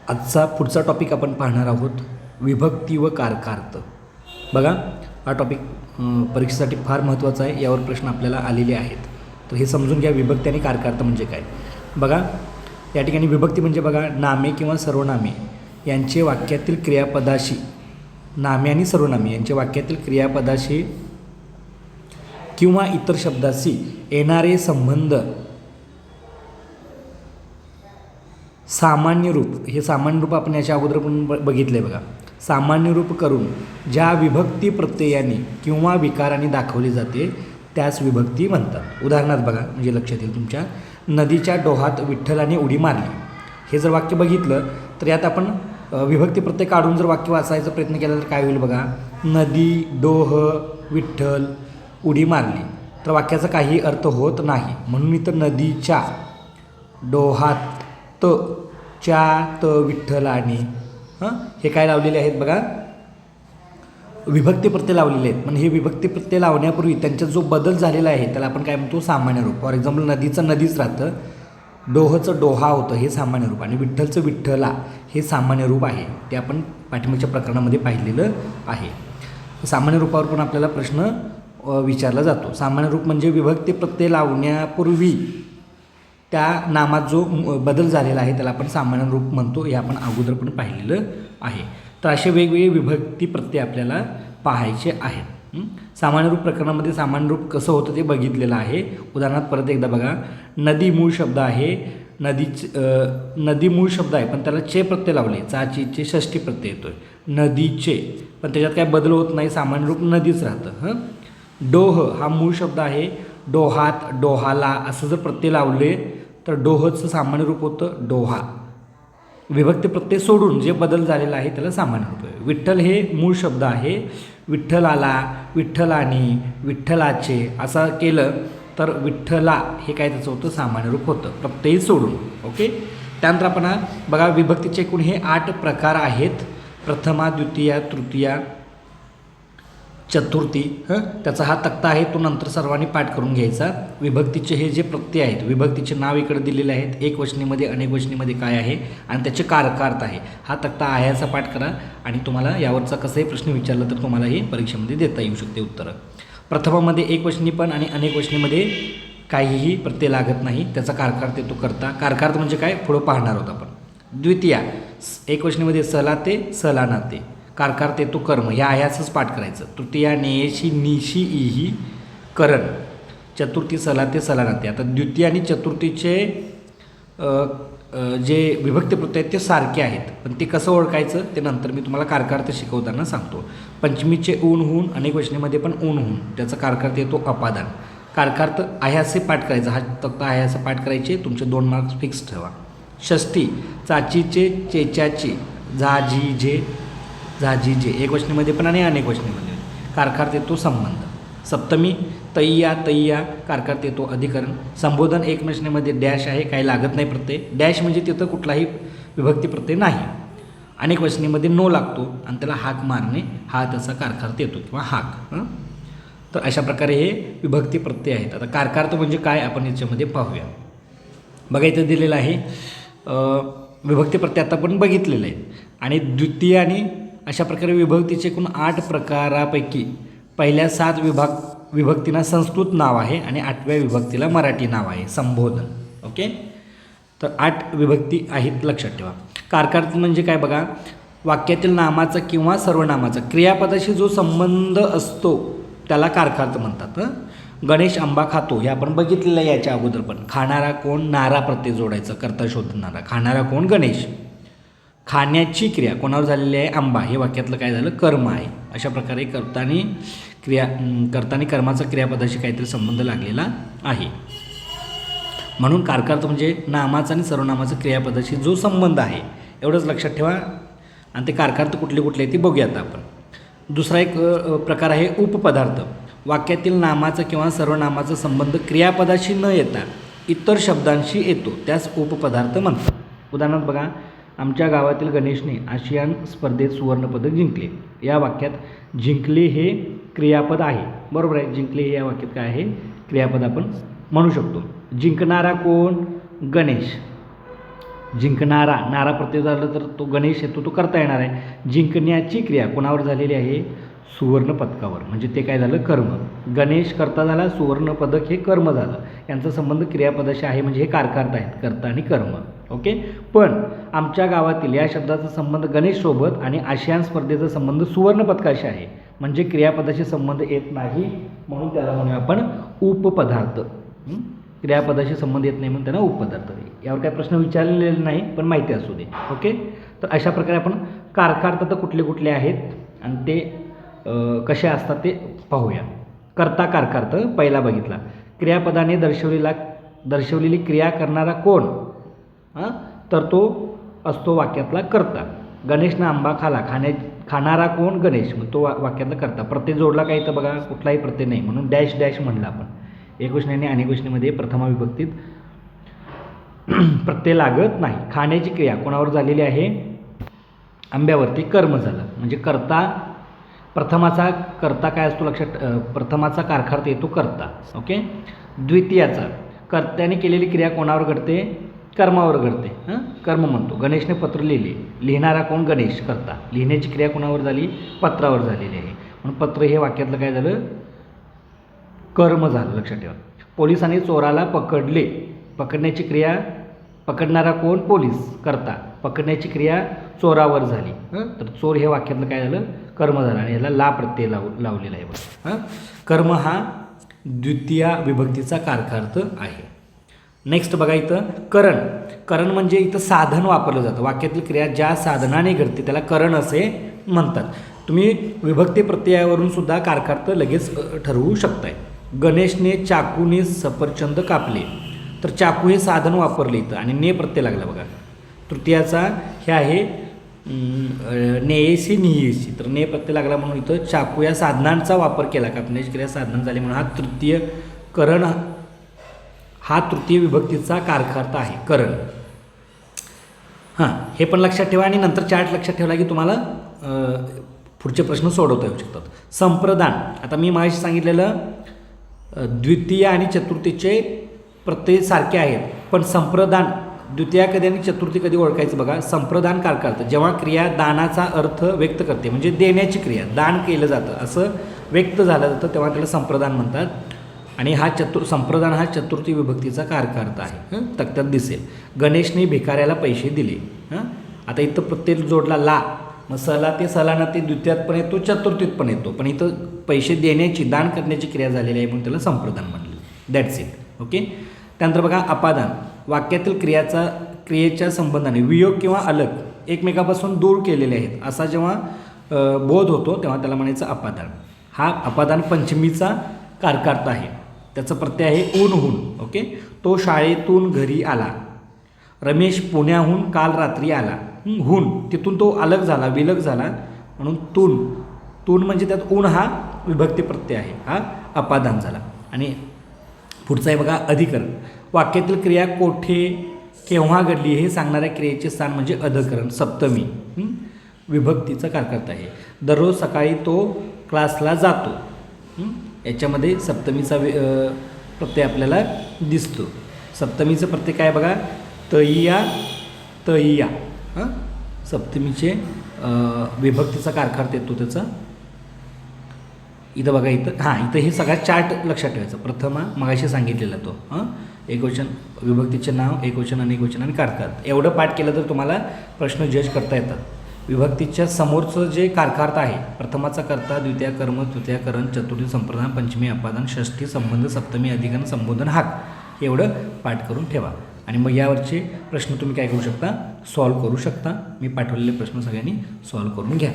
आजचा पुढचा टॉपिक आपण पाहणार आहोत विभक्ती व कारकार्थ. बघा, हा टॉपिक परीक्षेसाठी फार महत्त्वाचा आहे. यावर प्रश्न आपल्याला आलेले आहेत. तर हे समजून घ्या, विभक्ती आणि कारकार्थ म्हणजे काय. बघा, या ठिकाणी विभक्ती म्हणजे बघा नामे किंवा सर्वनामे यांचे वाक्यातील क्रियापदाशी, नामे आणि सर्वनामे यांचे वाक्यातील क्रियापदाशी किंवा इतर शब्दाशी येणारे संबंध सामान्य रूप, हे सामान्य रूप आपण याच्या अगोदर पण बघितले. बघा, सामान्य रूप करून ज्या विभक्ती प्रत्ययाने किंवा विकाराने दाखवली जाते त्यास विभक्ती म्हणतात. उदाहरणार्थ बघा, म्हणजे लक्षात येईल तुमच्या, नदीच्या डोहात विठ्ठलाने उडी मारली. हे जर वाक्य बघितलं तर यात आपण विभक्ती प्रत्यय काढून जर वाक्य वाचायचा प्रयत्न केला तर काय होईल बघा, नदी, डोह, विठ्ठल, उडी मारली. तर वाक्याचा काही अर्थ होत नाही. म्हणून इथं नदीच्या डोहात च्या विठ्ठलाने हे काय लावलेले आहेत बघा, विभक्ती प्रत्यय लावलेले आहेत. पण हे विभक्ती प्रत्यय लावण्यापूर्वी त्यांच्यात जो बदल झालेला आहे त्याला आपण काय म्हणतो, सामान्य रूप. फॉर एक्झाम्पल, नदीचं नदीच राहतं, डोहचं डोहा होतं, हे सामान्य रूप, आणि विठ्ठलचं विठ्ठला हे सामान्य रूप आहे. ते आपण पाठीमागच्या प्रकरणामध्ये पाहिलेलं आहे. सामान्य रूपावर पण आपल्याला प्रश्न विचारला जातो. सामान्य रूप म्हणजे विभक्ती प्रत्यय लावण्यापूर्वी त्या नामात जो बदल झालेला आहे त्याला आपण सामान्य रूप म्हणतो. हे आपण अगोदर पण पाहिलेलं आहे. तर असे वेगवेगळे विभक्ती प्रत्यय आपल्याला पाहायचे आहेत. सामान्य रूप प्रकरणामध्ये सामान्य रूप कसं होतं ते बघितलेलं आहे. उदाहरणार्थ परत एकदा बघा, नदी मूळ शब्द आहे, नदी मूळ शब्द आहे पण त्याला चे प्रत्यय लावले, चे षष्ठी प्रत्यय येतोय, नदीचे, पण त्याच्यात काय बदल होत नाही, सामान्य रूप नदीच राहतं. डोह हा मूळ शब्द आहे, डोहात, डोहाला असं जर प्रत्यय लावले तर डोहचं सामान्य रूप होतं डोहा. विभक्ती प्रत्यय सोडून जे बदल झालेला आहे त्याला सामान्य रूप आहे. विठ्ठल हे मूळ शब्द आहे, विठ्ठलाला, विठ्ठलाने, विठ्ठलाचे असं केलं तर विठ्ठला हे काय त्याचं होतं, सामान्य रूप होतं, प्रत्यय सोडून. ओके. त्यानंतर आपण बघा, विभक्तीचे एकूण हे 8 प्रकार आहेत. प्रथमा, द्वितीया, तृतीया, चतुर्थी. त्याचा हा तक्ता आहे, तो नंतर सर्वांनी पाठ करून घ्यायचा. विभक्तीचे हे जे प्रत्यय आहेत, विभक्तीचे नाव इकडे दिलेले आहेत, एकवचनीमध्ये, अनेकवचनीमध्ये काय आहे आणि त्याचे कारकार्थ आहे. हा तक्ता आयाचा पाठ करा आणि तुम्हाला यावरचा कसंही प्रश्न विचारला तर तुम्हाला हे परीक्षेमध्ये देता येऊ शकते उत्तरं. प्रथमामध्ये एकवचनी पण आणि अनेकवचनीमध्ये काहीही प्रत्यय लागत नाही, त्याचा कारकार्थ येतो करता. कारकार्थ म्हणजे काय, पुढं पाहणार आहोत आपण. द्वितीया, एकवचनीमध्ये सलाते, सलानाते, कारकार्थ येतो कर्म, ह्या आयाचंच पाठ करायचं. तृतीया, नेयशी, निशी, इही, करण. चतुर्थी, सलाते, सलानाते. आता द्वितीय आणि चतुर्थीचे जे विभक्ती प्रत्यय आहेत ते सारखे आहेत, पण ते कसं ओळखायचं ते नंतर मी तुम्हाला कारकार्थ शिकवताना सांगतो. पंचमीचे ऊन होऊन, अनेकवचनीमध्ये पण ऊन होऊन, त्याचा कारकार्थ येतो अपादान. कारकार्थ आयाचे पाठ करायचा, हा फक्त आयाचा पाठ करायचे, तुमचे 2 मार्क्स फिक्स ठेवा. षष्ठी, चाचीचे, चेचाचे, झाजीजे, झाजीजे, एकवचनीमध्ये पण आणि अनेकवचनीमध्ये, कारकार्थ येतो संबंध. सप्तमी, तय्या, तय्या, कारकार्थ येतो अधिकरण. संबोधन, एकवचनीमध्ये डॅश आहे, काही लागत नाही प्रत्यय, डॅश म्हणजे तिथं कुठलाही विभक्ती प्रत्यय नाही. अनेकवचनीमध्ये नो लागतो आणि त्याला हाक मारणे, हा त्याचा कारकार्थ येतो किंवा हाक. तर अशा प्रकारे हे विभक्ती प्रत्यय आहेत. आता कारकार्थ म्हणजे काय आपण याच्यामध्ये पाहूया. बघा, इथं दिलेलं आहे विभक्ती प्रत्यय आता आपण बघितलेलं आहे. आणि द्वितीय आणि अशा प्रकारे विभक्तीचे एकूण 8 प्रकारापैकी पहिल्या 7 विभक्तींना संस्कृत नाव आहे आणि 8व्या विभक्तीला मराठी नाव आहे, संबोधन. ओके. तर 8 विभक्ती आहेत, लक्षात ठेवा. कारकार्थ म्हणजे काय बघा, वाक्यातील नामाचा किंवा सर्वनामाचा क्रियापदाशी जो संबंध असतो त्याला कारकार्थ म्हणतात. गणेश आंबा खातो, हे आपण बघितलेलं आहे याच्या अगोदर पण. खाणारा कोण, नारा प्रत्यय जोडायचं, कर्ता शोधणारा. खाणारा कोण, गणेश. खाण्याची क्रिया कोणावर झालेली आहे, आंबा, हे वाक्यातलं काय झालं, कर्म आहे. अशा प्रकारे कर्तानी कर्माचा क्रियापदाशी काहीतरी संबंध लागलेला आहे. म्हणून कारकार्थ म्हणजे नामाचा आणि सर्वनामाचा क्रियापदाशी जो संबंध आहे, एवढंच लक्षात ठेवा. आणि ते कारकार्थ कुठले कुठले ते बघूया आता आपण. दुसरा एक प्रकार आहे उपपदार्थ. वाक्यातील नामाचा किंवा सर्वनामाचा संबंध क्रियापदाशी न येता इतर शब्दांशी येतो, त्यास उपपदार्थ म्हणतात. उदाहरणार्थ बघा, आमच्या गावातील गणेशने आशियान स्पर्धेत सुवर्णपदक जिंकले. या वाक्यात जिंकले हे क्रियापद आहे, बरोबर आहे. जिंकले हे या वाक्यात काय आहे, क्रियापद आपण म्हणू शकतो. जिंकणारा कोण, गणेश. जिंकणारा, नारा प्रत्यय झालं तर तो गणेश येतो, तो करता येणार आहे. जिंकण्याची क्रिया कोणावर झालेली आहे? सुवर्ण पदकावर, म्हणजे ते काय झालं? कर्म. गणेश कर्ता झाला, सुवर्ण पदक हे कर्म झालं. यांचा संबंध क्रियापदाशी आहे, म्हणजे हे कारकार्थ आहेत, कर्ता आणि कर्म. ओके. पण आमच्या गावातील या शब्दाचा संबंध गणेशसोबत आणि आशियान स्पर्धेचा संबंध सुवर्ण पदकाशी आहे, म्हणजे क्रियापदाशी संबंध येत नाही, म्हणून त्याला म्हणूया आपण उपपदार्थ. क्रियापदाशी संबंध येत नाही म्हणून त्यांना उपपदार्थ. यावर काही प्रश्न विचारलेले नाही, पण माहिती असू दे. ओके. तर अशा प्रकारे आपण कारकार्थ तर कुठले कुठले आहेत आणि ते कसे असतात ते पाहूया. कर्ता कारकार्थ पहिला बघितला. क्रियापदाने दर्शवलेली क्रिया करणारा कोण? तर तो असतो वाक्यातला कर्ता. गणेशनं आंबा खाला, खाणारा कोण? गणेश, मग तो वाक्यातला कर्ता. प्रत्यय जोडला काही तर बघा, कुठलाही प्रत्यय नाही, म्हणून डॅश डॅश म्हणलं आपण. एकवचनाने अनेक वचनामध्ये प्रथमा विभक्तीत प्रत्यय लागत नाही. खाण्याची क्रिया कोणावर झालेली आहे? आंब्यावरती. कर्म झालं, म्हणजे कर्ता. प्रथमाचा कर्ता काय असतो लक्षात? प्रथमाचा कारकार्थ येतो कर्ता. ओके. द्वितीयाचा, कर्त्याने केलेली क्रिया कोणावर घडते? कर्मावर घडते. कर्म म्हणतो. गणेशने पत्र लिहिले, लिहिणारा कोण? गणेश, कर्ता. लिहिण्याची क्रिया कोणावर झाली? पत्रावर झालेली आहे, म्हणून पत्र हे वाक्यातलं काय झालं? कर्म झालं, लक्षात ठेवा. पोलिसांनी चोराला पकडले, पकडण्याची क्रिया पकडणारा कोण? पोलीस, कर्ता. पकडण्याची क्रिया चोरावर झाली, तर चोर हे वाक्यातलं काय झालं? कर्म झालं, आणि याला ला प्रत्यय लावलेला आहे बघा. कर्म हा द्वितीय विभक्तीचा कारकार्थ आहे. नेक्स्ट बघा इथं करण. करण म्हणजे इथं साधन वापरलं जातं. वाक्यातील क्रिया ज्या साधनाने घडते त्याला करण असे म्हणतात. तुम्ही विभक्ती प्रत्ययावरून सुद्धा कारकार्थ लगेच ठरवू शकताय. गणेशने चाकूने सफरचंद कापले, तर चाकू हे साधन वापरले इथं आणि ने प्रत्यय लागला बघा. तृतीयाचा हे आहे नेयसी नियेसी, तर ने प्रत्यय लागला म्हणून इथं चाकू या साधनांचा वापर केला, कापण्याची क्रिया साधन झाली म्हणून हा तृतीय करण, हा तृतीय विभक्तीचा कारकार्थ आहे करण. हे पण लक्षात ठेवा आणि नंतर चार्ट लक्षात ठेवला की तुम्हाला पुढचे प्रश्न सोडवता येऊ शकतात. संप्रदान. आता मी मागाशी सांगितलेलं द्वितीय आणि चतुर्थीचे प्रत्यय सारखे आहेत, पण संप्रदान द्वितीया कधी आणि चतुर्थी कधी ओळखायचं बघा. संप्रदान कारकार्थ जेव्हा क्रिया दानाचा अर्थ व्यक्त करते, म्हणजे देण्याची क्रिया, दान केलं जातं असं व्यक्त झालं जातं, तेव्हा त्याला संप्रदान म्हणतात. आणि हा संप्रदान हा चतुर्थी विभक्तीचा कारकार्थ आहे. तक्त्यात दिसेल. गणेशने भिकाऱ्याला पैसे दिले. आता इथं प्रत्यय जोडला ला, मग सला ते सलाना ते द्वितीयात पण येतो, चतुर्थीत पण येतो, पण इथं पैसे देण्याची, दान करण्याची क्रिया झालेली आहे म्हणून त्याला संप्रदान म्हणलं. That's it. ओके. त्यानंतर बघा अपादान. वाक्यातील क्रियेच्या संबंधाने वियोग किंवा अलग एकमेकापासून दूर केलेले आहेत असा जेव्हा बोध होतो तेव्हा त्याला म्हणायचं अपादान. हा अपादान पंचमीचा कारकार्थ आहे. त्याचं प्रत्यय आहे ऊनहून. ओके. तो शाळेतून घरी आला. रमेश पुण्याहून काल रात्री आला. हून तिथून तो अलग झाला, विलग झाला, म्हणून तून म्हणजे त्यात ऊन हा विभक्ती प्रत्यय आहे, हा अपादान झाला. आणि पुढचं आहे बघा अधिकरण. वाक्यातील क्रिया कोठे केव्हा घडली हे सांगणाऱ्या क्रियेचे स्थान म्हणजे अधिकरण, सप्तमी विभक्तीचा कारकार्थ आहे. दररोज सकाळी तो क्लासला जातो. याच्यामध्ये सप्तमीचा प्रत्यय आपल्याला दिसतो. सप्तमीचं प्रत्यय काय बघा? तइया. सप्तमीचे विभक्तीचा कारकार्थ येतो त्याचा. इथं बघा, इथं हे सगळा चार्ट लक्षात ठेवायचा. प्रथमा मगाशी सांगितलेला तो एकवचन विभक्तीचे नाव, एकवचन, अनेकवचन आणि कारकार्थ. एवढं पाठ केलं तर तुम्हाला प्रश्न जज करता येतात. विभक्तीच्या समोरचं जे कारकार्थ आहे, प्रथमाचा कर्ता, द्वितीय कर्म, तृतीय करण, चतुर्थी संप्रदान, पंचमी अपादान, षष्ठी संबंध, सप्तमी अधिकरण, संबोधन, हाक, हे एवढं पाठ करून ठेवा. आणि मग यावरचे प्रश्न तुम्ही काय करू शकता? सॉल्व करू शकता. मी पाठवलेले प्रश्न सगळ्यांनी सॉल्व करून घ्या.